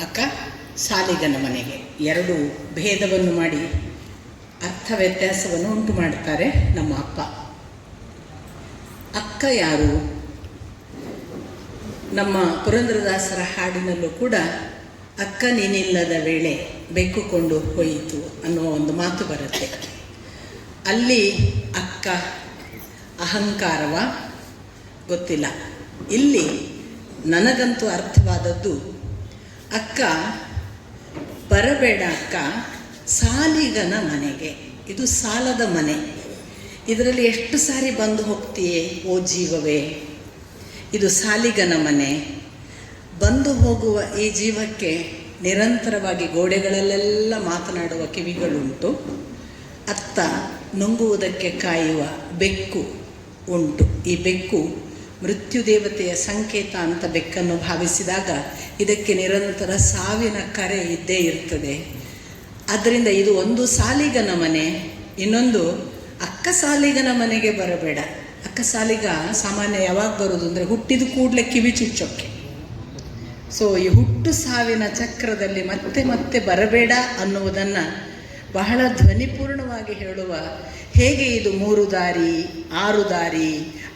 ಅಕ್ಕ ಸಾಲಿಗನ ಮನೆಗೆ. ಎರಡು ಭೇದವನ್ನು ಮಾಡಿ ಅರ್ಥ ವ್ಯತ್ಯಾಸವನ್ನು ಉಂಟು ಮಾಡ್ತಾರೆ ನಮ್ಮ ಅಪ್ಪ. ಅಕ್ಕ ಯಾರು? ನಮ್ಮ ಪುರಂದರದಾಸರ ಹಾಡಿನಲ್ಲೂ ಕೂಡ ಅಕ್ಕ ನೀನಿಲ್ಲದ ವೇಳೆ ಬೆಕ್ಕುಕೊಂಡು ಹೋಯಿತು ಅನ್ನುವ ಒಂದು ಮಾತು ಬರುತ್ತೆ. ಅಲ್ಲಿ ಅಕ್ಕ ಅಹಂಕಾರವ ಗೊತ್ತಿಲ್ಲ. ಇಲ್ಲಿ ನನಗಂತೂ ಅರ್ಥವಾದದ್ದು ಅಕ್ಕ ಬರಬೇಡ ಅಕ್ಕ ಸಾಲಿಗನ ಮನೆಗೆ. ಇದು ಸಾಲದ ಮನೆ. ಇದರಲ್ಲಿ ಎಷ್ಟು ಸಾರಿ ಬಂದು ಹೋಗ್ತೀಯೇ ಓ ಜೀವವೇ. ಇದು ಸಾಲಿಗನ ಮನೆ. ಬಂದು ಹೋಗುವ ಈ ಜೀವಕ್ಕೆ ನಿರಂತರವಾಗಿ ಗೋಡೆಗಳಲ್ಲೆಲ್ಲ ಮಾತನಾಡುವ ಕಿವಿಗಳುಂಟು. ಅತ್ತ ನುಂಗುವುದಕ್ಕೆ ಕಾಯುವ ಬೆಕ್ಕು ಉಂಟು. ಈ ಬೆಕ್ಕು ಮೃತ್ಯುದೇವತೆಯ ಸಂಕೇತ ಅಂತ ಬೆಕ್ಕನ್ನು ಭಾವಿಸಿದಾಗ ಇದಕ್ಕೆ ನಿರಂತರ ಸಾವಿನ ಕರೆ ಇದ್ದೇ ಇರ್ತದೆ. ಆದ್ದರಿಂದ ಇದು ಒಂದು ಸಾಲಿಗನ ಮನೆ, ಇನ್ನೊಂದು ಅಕ್ಕ ಸಾಲಿಗನ ಮನೆಗೆ ಬರಬೇಡ. ಅಕ್ಕ ಸಾಲಿಗ ಸಾಮಾನ್ಯ ಯಾವಾಗ ಬರೋದು ಅಂದರೆ ಹುಟ್ಟಿದ ಕೂಡಲೇ ಕಿವಿ ಚುಚ್ಚೋಕ್ಕೆ. ಸೊ ಈ ಹುಟ್ಟು ಸಾವಿನ ಚಕ್ರದಲ್ಲಿ ಮತ್ತೆ ಮತ್ತೆ ಬರಬೇಡ ಅನ್ನುವುದನ್ನು ಬಹಳ ಧ್ವನಿಪೂರ್ಣವಾಗಿ ಹೇಳುವ, ಹೇಗೆ ಇದು 3 ದಾರಿ 6 ದಾರಿ,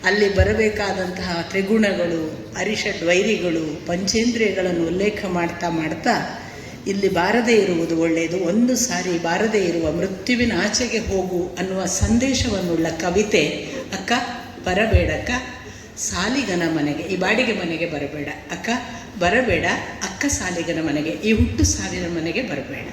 ಅಲ್ಲಿ ಬರಬೇಕಾದಂತಹ ತ್ರಿಗುಣಗಳು, ಅರಿಷಡ್ವೈರಿಗಳು, ಪಂಚೇಂದ್ರಿಯಗಳನ್ನು ಉಲ್ಲೇಖ ಮಾಡ್ತಾ ಮಾಡ್ತಾ ಇಲ್ಲಿ ಬಾರದೇ ಇರುವುದು ಒಳ್ಳೆಯದು, ಒಂದು ಸಾರಿ ಬಾರದೇ ಇರುವ ಮೃತ್ಯುವಿನ ಆಚೆಗೆ ಹೋಗು ಅನ್ನುವ ಸಂದೇಶವನ್ನುಳ್ಳ ಕವಿತೆ ಅಕ್ಕ ಬರಬೇಡಕ್ಕ ಸಾಲಿಗನ ಮನೆಗೆ. ಈ ಬಾಡಿಗೆ ಮನೆಗೆ ಬರಬೇಡ ಅಕ್ಕ, ಬರಬೇಡ ಅಕ್ಕ ಸಾಲಿಗನ ಮನೆಗೆ, ಈ ಹುಟ್ಟು ಸಾವಿನ ಮನೆಗೆ ಬರಬೇಡ.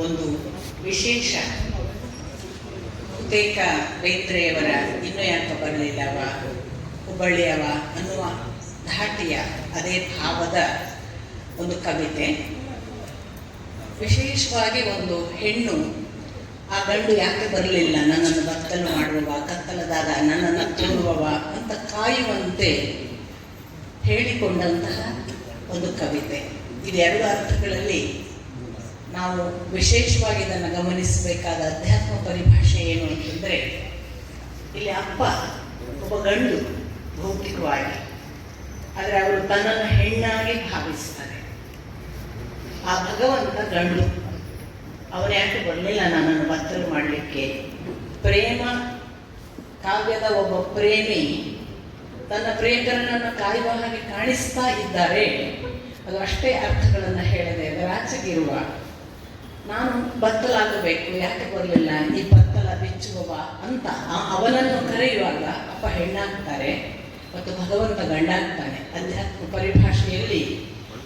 ಒಂದು ವಿಶೇಷ ಹುತೇಕ ಬೇಂದ್ರೆಯವರ ಇನ್ನೂ ಯಾಕೆ ಬರಲಿಲ್ಲವ ಹುಬ್ಬಳ್ಳಿಯವ ಅನ್ನುವ ಧಾಟಿಯ ಅದೇ ಭಾವದ ಒಂದು ಕವಿತೆ. ವಿಶೇಷವಾಗಿ ಒಂದು ಹೆಣ್ಣು ಆ ಗಂಡು ಯಾಕೆ ಬರಲಿಲ್ಲ, ನನ್ನನ್ನು ಬತ್ತಲು ಮಾಡುವವ, ಕತ್ತಲದಾಗ ನನ್ನನ್ನು ತೋರುವವ ಅಂತ ಕಾಯುವಂತೆ ಹೇಳಿಕೊಂಡಂತಹ ಒಂದು ಕವಿತೆ. ಇದೆರಡು ಅರ್ಥಗಳಲ್ಲಿ ನಾವು ವಿಶೇಷವಾಗಿ ಇದನ್ನು ಗಮನಿಸಬೇಕಾದ ಅಧ್ಯಾತ್ಮ ಪರಿಭಾಷೆ ಏನು ಅಂತಂದರೆ, ಇಲ್ಲಿ ಅಪ್ಪ ಒಬ್ಬ ಗಂಡು ಭೌತಿಕವಾಗಿ, ಆದರೆ ಅವರು ತನ್ನನ್ನು ಹೆಣ್ಣಾಗಿ ಭಾವಿಸ್ತಾರೆ. ಆ ಭಗವಂತ ಗಂಡು, ಅವನು ಯಾಕೆ ಬರಲಿಲ್ಲ ನನ್ನನ್ನು ಬತ್ತಲು ಮಾಡಲಿಕ್ಕೆ. ಪ್ರೇಮ ಕಾವ್ಯದ ಒಬ್ಬ ಪ್ರೇಮಿ ತನ್ನ ಪ್ರಿಯಕರನನ್ನು ಕಾಯುವ ಹಾಗೆ ಕಾಣಿಸ್ತಾ ಇದ್ದಾರೆ. ಅದು ಅಷ್ಟೇ ಅರ್ಥಗಳನ್ನು ಹೇಳದೆ ಅದರಾಚೆಗಿರುವ ನಾನು ಬತ್ತಲಾಗಬೇಕು, ಯಾಕೆ ಬರಲಿಲ್ಲ ಈ ಬತ್ತಲ ಬಿಚ್ಚುವವ ಅಂತ ಅವನನ್ನು ಕರೆಯುವಾಗ ಅಪ್ಪ ಹೆಣ್ಣಾಗ್ತಾರೆ ಮತ್ತು ಭಗವಂತ ಗಂಡಾಗ್ತಾನೆ. ಅಧ್ಯಾತ್ಮ ಪರಿಭಾಷೆಯಲ್ಲಿ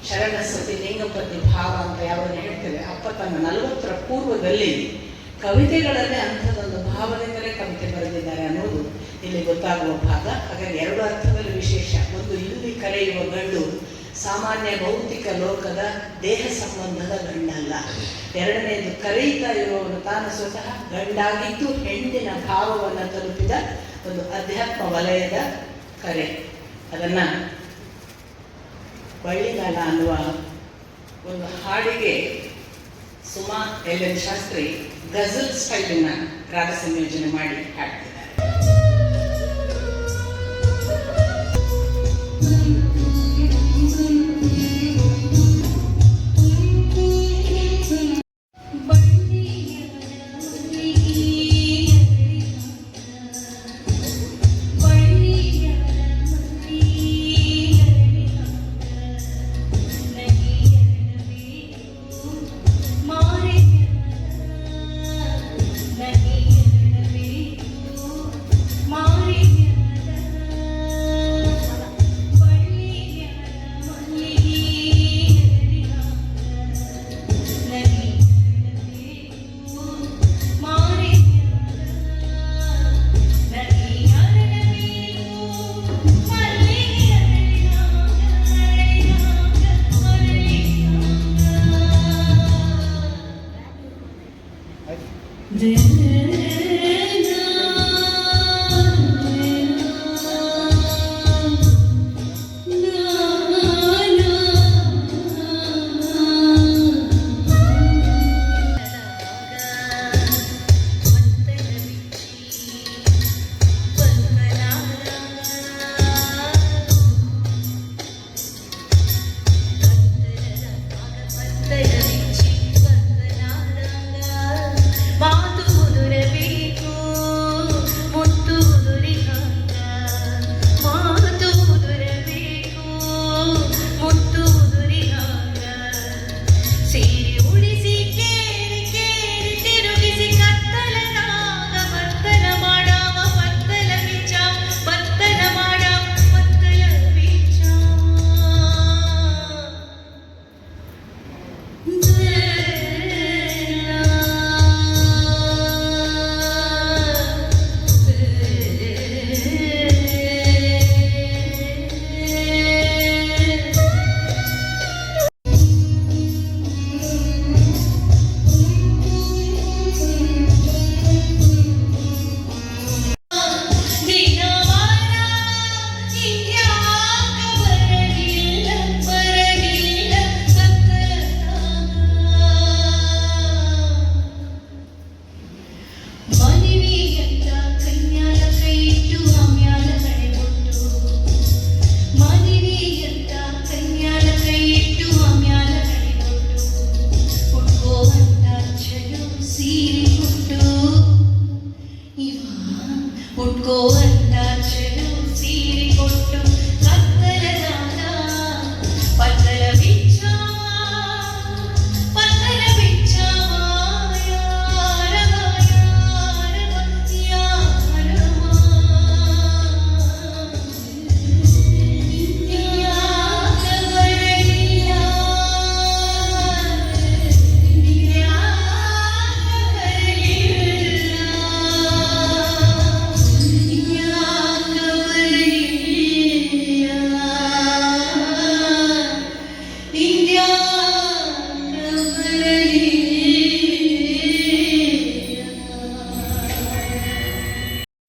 ಶರಣಸತಿ ಲಿಂಗಪತಿ ಭಾವ ಅಂತ ಯಾವನ್ನು ಹೇಳ್ತೇವೆ, ಅಪ್ಪ ತನ್ನ 40ರ ಪೂರ್ವದಲ್ಲಿ ಕವಿತೆಗಳಲ್ಲೇ ಅಂಥದ್ದೊಂದು ಭಾವದಿಂದಲೇ ಕವಿತೆ ಬರೆದಿದ್ದಾರೆ ಅನ್ನೋದು ಇಲ್ಲಿ ಗೊತ್ತಾಗುವ ಭಾಗ. ಹಾಗಾಗಿ ಎರಡು ಅರ್ಥದಲ್ಲಿ ವಿಶೇಷ. ಒಂದು, ಇಲ್ಲಿ ಕರೆಯುವ ಗಂಡು ಸಾಮಾನ್ಯ ಭೌತಿಕ ಲೋಕದ ದೇಹ ಸಂಬಂಧದ ಗಂಡಲ್ಲ. ಎರಡನೇದು, ಕರೆಯುತ್ತಾ ಇರುವವನು ತಾನು ಸ್ವತಃ ಗಂಡಾಗಿದ್ದು ಹೆಣ್ಣಿನ ಭಾವವನ್ನು ತಲುಪಿದ ಒಂದು ಅಧ್ಯಾತ್ಮ ವಲಯದ ಕರೆ. ಅದನ್ನು ಬಳ್ಳಿಗಾಲ ಅನ್ನುವ ಒಂದು ಹಾಡಿಗೆ ಸುಮಾ ಎಲ್.ಎನ್. ಶಾಸ್ತ್ರಿ ಗಜಲ್ ಸ್ಟೈಲಿನ ರಾಗ ಸಂಯೋಜನೆ ಮಾಡಿ ಹಾಡ್ತಿದ್ದಾರೆ.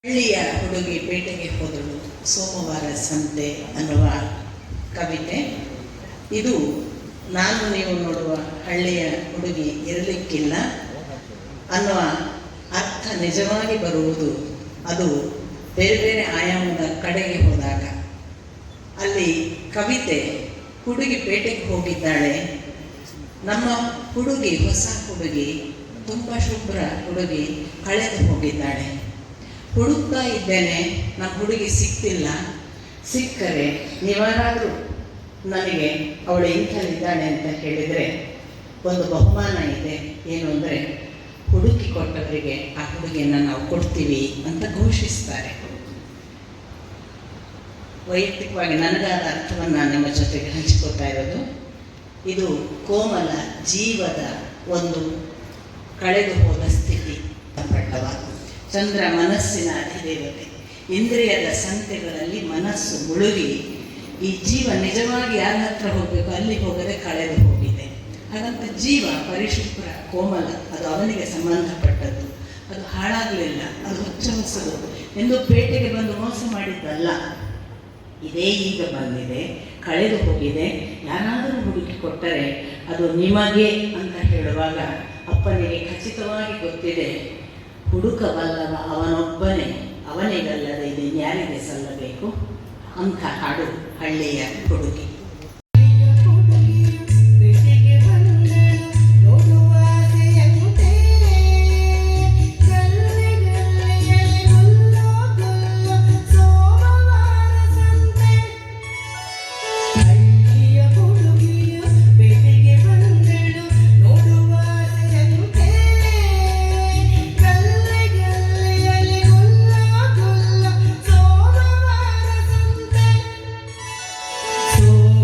ಹಳ್ಳಿಯ ಹುಡುಗಿ ಪೇಟೆಗೆ ಹೋದಳು ಸೋಮವಾರ ಸಂತೆ ಅನ್ನುವ ಕವಿತೆ. ಇದು ನಾನು ನೀವು ನೋಡುವ ಹಳ್ಳಿಯ ಹುಡುಗಿ ಇರಲಿಕ್ಕಿಲ್ಲ ಅನ್ನುವ ಅರ್ಥ ನಿಜವಾಗಿ ಬರುವುದು ಅದು ಬೇರೆ ಬೇರೆ ಆಯಾಮದ ಕಡೆಗೆ ಹೋದಾಗ. ಅಲ್ಲಿ ಕವಿತೆ ಹುಡುಗಿ ಪೇಟೆಗೆ ಹೋಗಿದ್ದಾಳೆ, ನಮ್ಮ ಹುಡುಗಿ ಹೊಸ ಹುಡುಗಿ ತುಂಬ ಶುಭ್ರ ಹುಡುಗಿ ಕಳೆದು ಹೋಗಿದ್ದಾಳೆ, ಹುಡುಕ್ತಾ ಇದ್ದೇನೆ ನಮ್ಮ ಹುಡುಗಿ ಸಿಕ್ತಿಲ್ಲ, ಸಿಕ್ಕರೆ ನೀವಾರಾದರೂ ನನಗೆ ಅವಳು ಇಂಥಲ್ಲಿದ್ದಾಳೆ ಅಂತ ಹೇಳಿದರೆ ಒಂದು ಬಹುಮಾನ ಇದೆ. ಏನು ಅಂದರೆ ಹುಡುಕಿ ಕೊಟ್ಟವರಿಗೆ ಆ ಹುಡುಗಿಯನ್ನು ನಾವು ಕೊಡ್ತೀವಿ ಅಂತ ಘೋಷಿಸ್ತಾರೆ. ವೈಯಕ್ತಿಕವಾಗಿ ನನಗಾದ ಅರ್ಥವನ್ನು ನಾನು ನಿಮ್ಮ ಜೊತೆಗೆ ಹಂಚಿಕೊಳ್ತಾ ಇರೋದು. ಇದು ಕೋಮಲ ಜೀವದ ಒಂದು ಕಳೆದು ಹೋದ ಸ್ಥಿತಿ ಪಟ್ಟವ. ಚಂದ್ರ ಮನಸ್ಸಿನ ಅಧಿದೇವತೆ, ಇಂದ್ರಿಯದ ಸಂತೆಗಳಲ್ಲಿ ಮನಸ್ಸು ಮುಳುಗಿ ಈ ಜೀವ ನಿಜವಾಗಿ ಯಾರ ಹತ್ರ ಹೋಗಬೇಕು ಅಲ್ಲಿ ಹೋಗದೆ ಕಳೆದು ಹೋಗಿದೆ. ಹಾಗಂತ ಜೀವ ಪರಿಶುಭ್ರ ಕೋಮಲ, ಅದು ಅವನಿಗೆ ಸಂಬಂಧಪಟ್ಟದ್ದು, ಅದು ಹಾಳಾಗಲಿಲ್ಲ, ಅದು ಹೊಚ್ಚ ಹೊಸದು ಎಂದು ಪೇಟೆಗೆ ಬಂದು ಮೋಸ ಮಾಡಿದ್ದಲ್ಲ. ಇದೇ ಈಗ ಬಂದಿದೆ, ಕಳೆದು ಹೋಗಿದೆ, ಯಾರಾದರೂ ಹುಡುಕಿ ಕೊಟ್ಟರೆ ಅದು ನಿಮಗೆ ಅಂತ ಹೇಳುವಾಗ ಅಪ್ಪನಿಗೆ ಖಚಿತವಾಗಿ ಗೊತ್ತಿದೆ, ಹುಡುಕಬಲ್ಲವ ಅವನೊಬ್ಬನೇ, ಅವನಿಗಲ್ಲದೆ ಇದು ಯಾರಿಗೆ ಸಲ್ಲಬೇಕು ಅಂತ ಹಾಡು ಹಳ್ಳಿಯ ಹುಡುಗಿ. So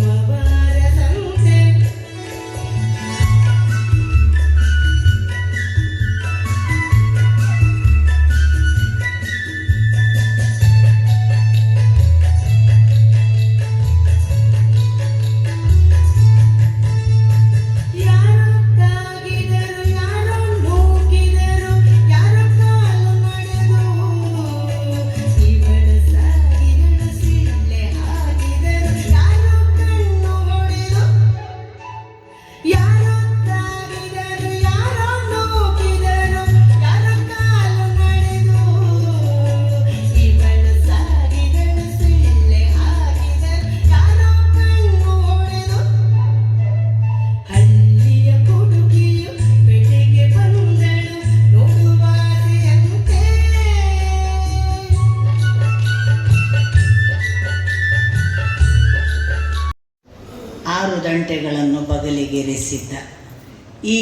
ಈ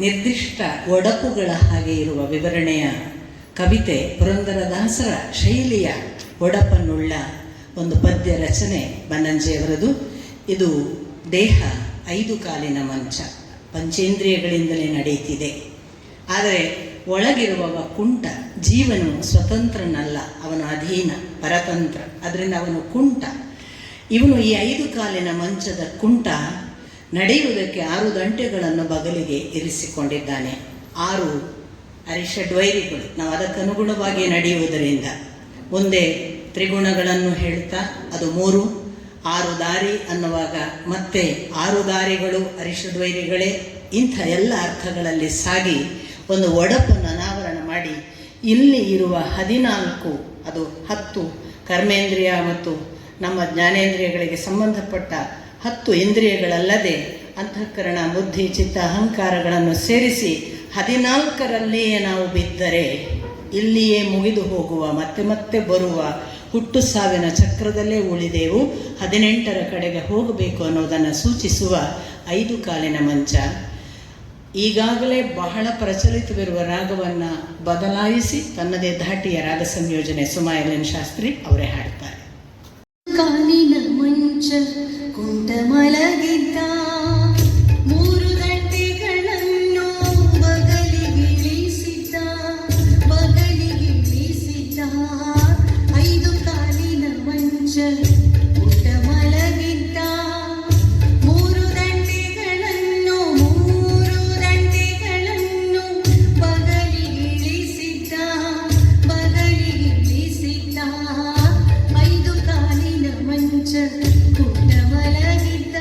ನಿರ್ದಿಷ್ಟ ಒಡಪುಗಳ ಹಾಗೆ ಇರುವ ವಿವರಣೆಯ ಕವಿತೆ ಪುರಂದರದಾಸರ ಶೈಲಿಯ ಒಡಪನ್ನುಳ್ಳ ಒಂದು ಪದ್ಯ ರಚನೆ ಬನ್ನಂಜಿಯವರದು. ಇದು ದೇಹ 5 ಕಾಲಿನ ಮಂಚ, ಪಂಚೇಂದ್ರಿಯಗಳಿಂದಲೇ ನಡೆಯುತ್ತಿದೆ. ಆದರೆ ಒಳಗಿರುವವ ಕುಂಟ, ಜೀವನು ಸ್ವತಂತ್ರನಲ್ಲ, ಅವನು ಅಧೀನ, ಪರತಂತ್ರ. ಅದರಿಂದ ಅವನು ಕುಂಟ. ಇವನು ಈ 5 ಕಾಲಿನ ಮಂಚದ ಕುಂಟ ನಡೆಯುವುದಕ್ಕೆ 6 ದಂಟೆಗಳನ್ನು ಬಗಲಿಗೆ ಇರಿಸಿಕೊಂಡಿದ್ದಾನೆ. 6 ಅರಿಷಡ್ವೈರಿಗಳು. ನಾವು ಅದಕ್ಕನುಗುಣವಾಗಿ ನಡೆಯುವುದರಿಂದ ಮುಂದೆ ತ್ರಿಗುಣಗಳನ್ನು ಹೇಳ್ತಾ ಅದು 3, 6 ದಾರಿ ಅನ್ನುವಾಗ ಮತ್ತೆ 6 ದಾರಿಗಳು ಅರಿಷಡ್ವೈರಿಗಳೇ. ಇಂಥ ಎಲ್ಲ ಅರ್ಥಗಳಲ್ಲಿ ಸಾಗಿ ಒಂದು ಒಡಪನ್ನು ಅನಾವರಣ ಮಾಡಿ ಇಲ್ಲಿ ಇರುವ 14, ಅದು 10 ಕರ್ಮೇಂದ್ರಿಯ ಮತ್ತು ನಮ್ಮ ಜ್ಞಾನೇಂದ್ರಿಯಗಳಿಗೆ ಸಂಬಂಧಪಟ್ಟ 10 ಇಂದ್ರಿಯಗಳಲ್ಲದೆ ಅಂತಃಕರಣ, ಬುದ್ಧಿ, ಚಿತ್ತ, ಅಹಂಕಾರಗಳನ್ನು ಸೇರಿಸಿ 14ರಲ್ಲಿಯೇ ನಾವು ಬಿದ್ದರೆ ಇಲ್ಲಿಯೇ ಮುಗಿದು ಹೋಗುವ, ಮತ್ತೆ ಮತ್ತೆ ಬರುವ ಹುಟ್ಟು ಸಾವಿನ ಚಕ್ರದಲ್ಲೇ ಉಳಿದೆವು, 18ರ ಕಡೆಗೆ ಹೋಗಬೇಕು ಅನ್ನೋದನ್ನು ಸೂಚಿಸುವ 5 ಕಾಲಿನ ಮಂಚ. ಈಗಾಗಲೇ ಬಹಳ ಪ್ರಚಲಿತವಿರುವ ರಾಗವನ್ನು ಬದಲಾಯಿಸಿ ತನ್ನದೇ ಧಾಟಿಯ ರಾಗ ಸಂಯೋಜನೆ ಸುಮಾಯಲಿನ್ ಶಾಸ್ತ್ರಿ ಅವರೇ ಹಾಡ್ತಾರೆ. ಕಾಲಿನ ಮಂಚ ಕುಂಟ ಮಲಗಿದ್ದ, 3 ದಂಟೆಗಳನ್ನು ಬಗಲಿಗಿಳಿಸಿದ್ದ, 5 ಕಾಲಿನ ಮಂಚ ಕುಂಟ ಮಲಗಿದ್ದ, 3 ದಂಟೆಗಳನ್ನು ಬಗಲಿಗಿಳಿಸಿದ್ದ, 5 ಕಾಲಿನ ಮಂಚ ಕುಂಟ ಮಲಗಿದ್ದ,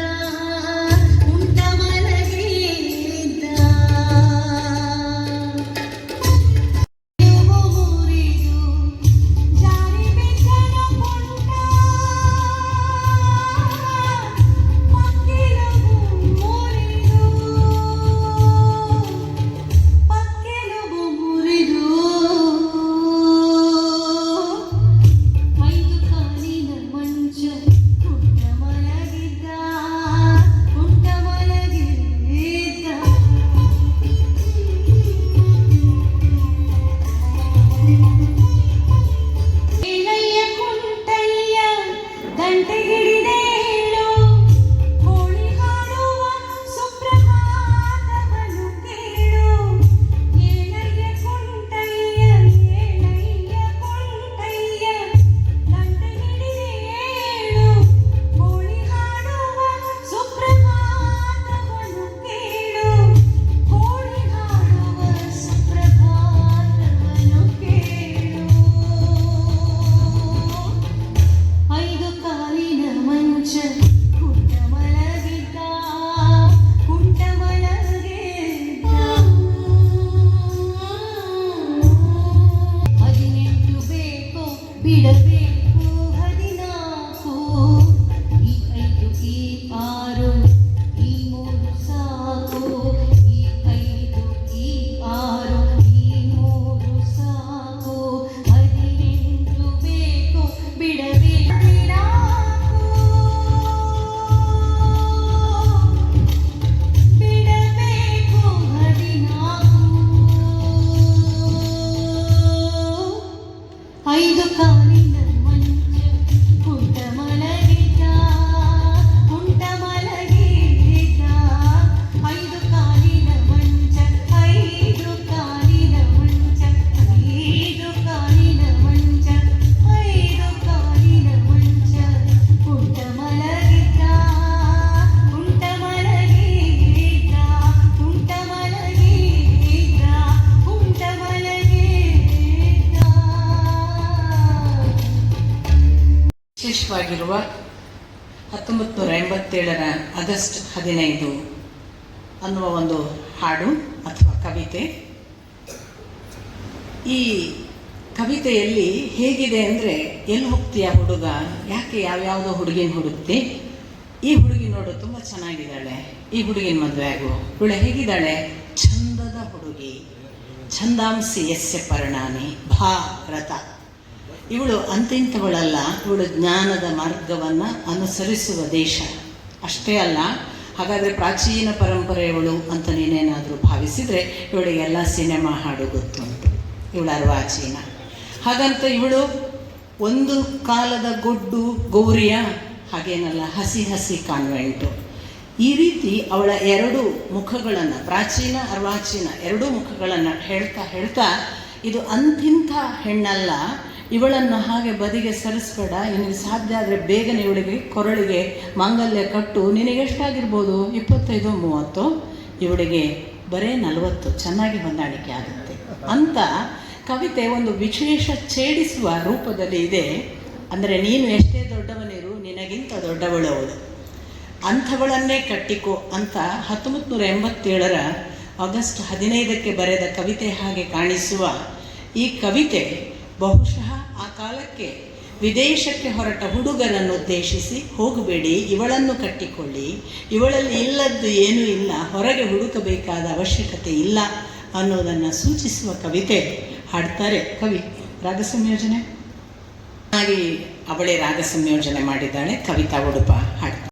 ಬಿಡಬೇಕು 14, ಈ 5 ಈ 6, ಈ 3 ಸಾಕು, ಈ 5 ಈ 6, ಈ 3 ಸಾಕು, 18 ಬೇಕು ಬಿಡಬೇಕು 5 ಕಾಲಿನ ಮಂಚ ಕುಂಟ ಮಲಗಿದ್ದ, 5 ಕಾಲಿನ ಮಂಚ, 5 ಕಾಲಿನ ಮಂಚ, 5 ಕಾಲಿನ ಮಂಚ, 5 ಕಾಲಿನ ಮಂಚ ಕುಂಟ ಮಲಗಿದ್ದ, 5 ವಿಶೇಷವಾಗಿರುವ 1987ರ ಆಗಸ್ಟ್ 15 ಅನ್ನುವ ಒಂದು ಹಾಡು ಅಥವಾ ಕವಿತೆ. ಈ ಕವಿತೆಯಲ್ಲಿ ಹೇಗಿದೆ ಅಂದರೆ, ಎಲ್ಲಿ ಹೋಗ್ತೀಯ ಹುಡುಗ, ಯಾಕೆ ಯಾವ್ಯಾವುದೋ ಹುಡುಗಿನ ಹುಡುಕ್ತಿ, ಈ ಹುಡುಗಿ ನೋಡು ತುಂಬ ಚೆನ್ನಾಗಿದ್ದಾಳೆ, ಈ ಹುಡುಗಿನ ಮದುವೆ ಆಗು, ಇವಳು ಹೇಗಿದ್ದಾಳೆ, ಚಂದದ ಹುಡುಗಿ, ಛಂದಾಂಸಿ ಯಸ್ಯ ಪರ್ಣಾನಿ ಭಾರತ, ಇವಳು ಅಂತಿಂಥವಳಲ್ಲ, ಇವಳು ಜ್ಞಾನದ ಮಾರ್ಗವನ್ನು ಅನುಸರಿಸುವ ದೇಶ. ಅಷ್ಟೇ ಅಲ್ಲ, ಹಾಗಾದರೆ ಪ್ರಾಚೀನ ಪರಂಪರೆಯವಳು ಅಂತ ನೀನೇನಾದರೂ ಭಾವಿಸಿದರೆ ಇವಳಿಗೆಲ್ಲ ಸಿನಿಮಾ ಹಾಡು ಗೊತ್ತುಂಟು, ಇವಳು ಅರ್ವಾಚೀನ. ಹಾಗಂತ ಇವಳು ಒಂದು ಕಾಲದ ಗೊಡ್ಡು ಗೌರಿಯ ಹಾಗೇನಲ್ಲ, ಹಸಿ ಹಸಿ ಕಾನ್ವೆಂಟು. ಈ ರೀತಿ ಅವಳ ಎರಡು ಮುಖಗಳನ್ನು, ಪ್ರಾಚೀನ ಅರ್ವಾಚೀನ ಎರಡೂ ಮುಖಗಳನ್ನು ಹೇಳ್ತಾ ಹೇಳ್ತಾ ಇದು ಅಂತಿಂಥ ಹೆಣ್ಣಲ್ಲ, ಇವಳನ್ನು ಹಾಗೆ ಬದಿಗೆ ಸರಿಸ್ಬೇಡ, ನಿನಗೆ ಸಾಧ್ಯ ಆದರೆ ಬೇಗನೆ ಇವಳಿಗೆ ಕೊರಳಿಗೆ ಮಾಂಗಲ್ಯ ಕಟ್ಟು. ನಿನಗೆಷ್ಟಾಗಿರ್ಬೋದು, 25-30, ಇವಳಿಗೆ ಬರೇ 40, ಚೆನ್ನಾಗಿ ಹೊಂದಾಣಿಕೆ ಆಗುತ್ತೆ ಅಂತ ಕವಿತೆ ಒಂದು ವಿಶೇಷ ಛೇಡಿಸುವ ರೂಪದಲ್ಲಿ ಇದೆ. ಅಂದರೆ ನೀನು ಎಷ್ಟೇ ದೊಡ್ಡವನಿರು, ನಿನಗಿಂತ ದೊಡ್ಡವಳು ಅವಳು, ಅಂಥವಳನ್ನೇ ಕಟ್ಟಿಕೋ ಅಂತ 1987 ಆಗಸ್ಟ್ 15 ಬರೆದ ಕವಿತೆ ಹಾಗೆ ಕಾಣಿಸುವ ಈ ಕವಿತೆ ಬಹುಶಃ ಆ ಕಾಲಕ್ಕೆ ವಿದೇಶಕ್ಕೆ ಹೊರಟ ಹುಡುಗರನ್ನು ಉದ್ದೇಶಿಸಿ, ಹೋಗಬೇಡಿ, ಇವಳನ್ನು ಕಟ್ಟಿಕೊಳ್ಳಿ, ಇವಳಲ್ಲಿ ಇಲ್ಲದ್ದು ಏನೂ ಇಲ್ಲ, ಹೊರಗೆ ಹುಡುಕಬೇಕಾದ ಅವಶ್ಯಕತೆ ಇಲ್ಲ ಅನ್ನೋದನ್ನು ಸೂಚಿಸುವ ಕವಿತೆ ಹಾಡ್ತಾರೆ ಕವಿ. ರಾಗ ಸಂಯೋಜನೆ ಹಾಗೆ ಅವಳೇ ರಾಗ ಸಂಯೋಜನೆ ಮಾಡಿದ್ದಾಳೆ. ಕವಿತಾ ಉಡುಪ ಹಾಡ್ತಾಳೆ.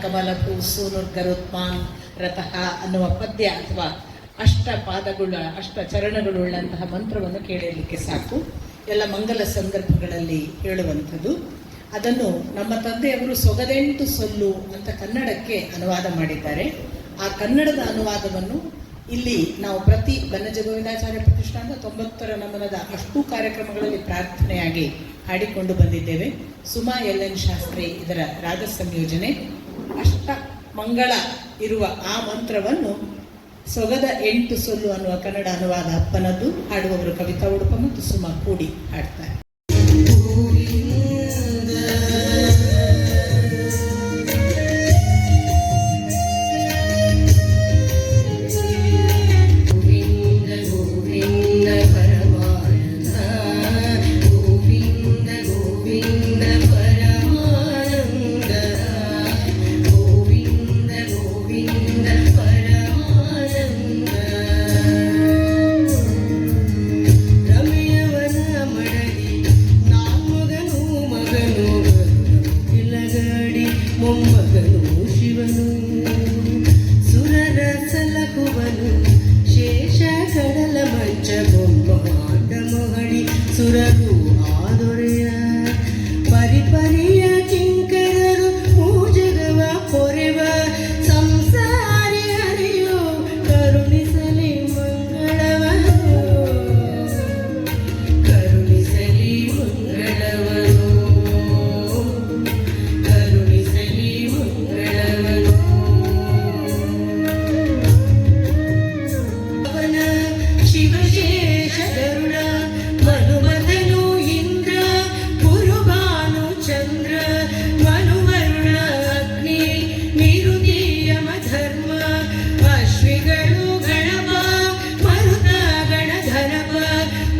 ಕಮಲಪು ಸೂನುರ್ಗರುತ್ಮಾನ್ ರಥಃ ಅನ್ನುವ ಪದ್ಯ ಅಥವಾ ಅಷ್ಟ ಚರಣಗಳುಳ್ಳಂತಹ ಮಂತ್ರವನ್ನು ಕೇಳಲಿಕ್ಕೆ ಸಾಕು. ಎಲ್ಲ ಮಂಗಲ ಸಂದರ್ಭಗಳಲ್ಲಿ ಹೇಳುವಂಥದ್ದು. ಅದನ್ನು ನಮ್ಮ ತಂದೆಯವರು ಸೊಗದೆಂಟು ಸೊಲ್ಲು ಅಂತ ಕನ್ನಡಕ್ಕೆ ಅನುವಾದ ಮಾಡಿದ್ದಾರೆ. ಆ ಕನ್ನಡದ ಅನುವಾದವನ್ನು ಇಲ್ಲಿ ನಾವು ಪ್ರತಿ ಬನ್ನಜ ಗೋವಿಂದಾಚಾರ್ಯ ಪ್ರತಿಷ್ಠಾನದ 90ರ ನಮನದ ಅಷ್ಟೂ ಕಾರ್ಯಕ್ರಮಗಳಲ್ಲಿ ಪ್ರಾರ್ಥನೆಯಾಗಿ ಹಾಡಿಕೊಂಡು ಬಂದಿದ್ದೇವೆ. ಸುಮಾ LN ಶಾಸ್ತ್ರಿ ಇದರ ರಾಗ ಸಂಯೋಜನೆ. ಅಷ್ಟ ಮಂಗಳ ಇರುವ ಆ ಮಂತ್ರವನ್ನು ಸೊಗದ 8 ಸೊಲ್ಲು ಅನ್ನುವ ಕನ್ನಡ ಅನುವಾದ ಅಪ್ಪನದ್ದು. ಹಾಡುವವರು ಕವಿತಾ ಉಡುಪ ಮತ್ತು ಸುಮಾ ಕೂಡಿ ಹಾಡ್ತಾರೆ. ಸುರರು ಆದೊರೆಯ ಪರಿಪರಿಯ ಕಿಂಕರರು ಮೂಜಗವ ಪೊರೆವ ಸಂಸಾರಿ ಹರಿಯು ಕರುಣಿಸಲಿ ಮಂಗಳವನು ಕರುಣಿಸಲಿ ಮಂಗಳವನು ಕರುಣಿಸಲಿ ಮಂಗಳವನು ಅವನ ಶಿವಶೇಷ ಗರುಡ ಮನುಮಥನು ಇಂದ್ರ ಗುರುಭಾನು ಚಂದ್ರ ಮನುವರುಣ ಅಗ್ನಿ ನಿರುತಿ ಯಮಧರ್ಮ ಅಶ್ವಿಗಳು ಗಣಪ ಮರುತ ಗಣಧರಪ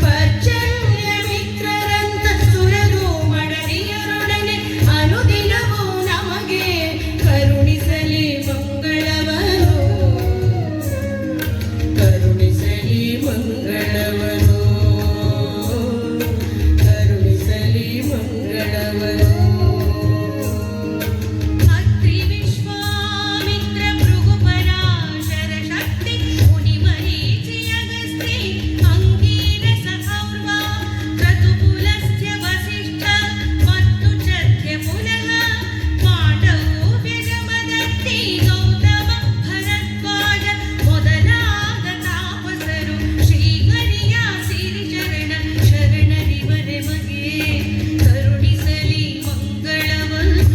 ಪರ್ಜನ್ಯ ಮಿತ್ರರಂತ ಸುರರು ಮಡದಿಯರೊಡನೆ ಅನುದಿನವೂ ನಮಗೆ ಕರುಣಿಸಲಿ ಮಂಗಳವನು ಕರುಣಿಸಲಿ ಮಂಗಳವನು ಕರುಣಿಸಲಿ ಮಂಗಳವನು ಅತ್ರಿ ವಿಶ್ವಾಮಿತ್ರ ಭೃಗು ಪರಾಶರ ಶಕ್ತಿ ಮುನಿ ಮರೀಚಿ ಅಗಸ್ತ್ಯ ಅಂಗೀರಸ ಸೌರ್ವ ಕ್ರತು ಪುಲಸ್ತ್ಯ ವಸಿಷ್ಠ ಮತ್ತು ಚರ್ಯ ಪುನಃ ಪಾಂಡವು ವ್ಯಜಮದತ್ತಿ ಗೌತಮ ಭರದ್ವಾಜ ಮೊದಲಾದ ತಾಪಸರು ಶ್ರೀಹರಿಯ ಸಿರಿಚರಣ ಶರಣರಿವರೆ ಮಗೆ ಕರುಣಿಸಲಿ ಮಂಗಳವನು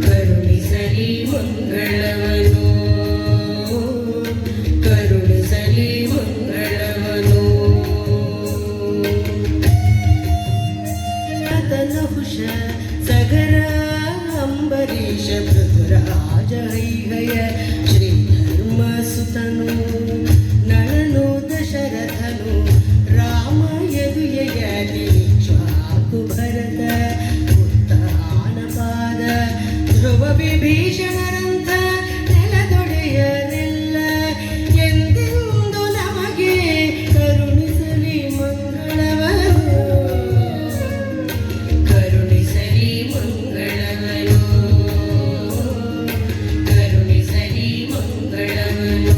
ಕರುಣಿಸಲಿ ಮಂಗಳವನು ಕರುಣಿಸಲಿ ಮಂಗಳವನು ತನಹುಷ ಸಗರ ಅಂಬರೀಷ ಪೃಥುರಾಜ ಹೈಹಯ ಶ್ರೀಧರ್ಮ ಸುತನು ನಳನು ದಶರಥನು ರಾಮ ಯದುಯಯತಿ ಇಕ್ಷ್ವಾಕು ಭರತ ಉತ್ತಾನಪಾದ ಧ್ರುವ ವಿಭೀಷಣರಂಥ ನೆಲದೊಡೆಯರೆಲ್ಲ ಎಂದೆಂದು ನಮಗೆ ಕರುಣಿಸಲಿ ಮಂಗಳವನು ಕರುಣಿಸಲಿ ಮಂಗಳವನು ಕರುಣಿಸಲಿ ಮಂಗಳವನು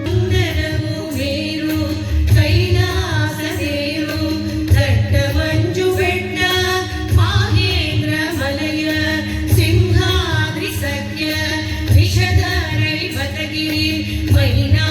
ಸುಂದರವು ಮೇರು ಕೈಲಾಸದೇರು ದಟ್ಟ ಮಂಜು ಬೆಟ್ಟ ಮಾಹೇಂದ್ರ ಮಲಯ ಸಿಂಹಾದ್ರಿ ಸಖ್ಯ ವಿಷಧರೈ ಬತಗಿರಿ ಮೈನಾ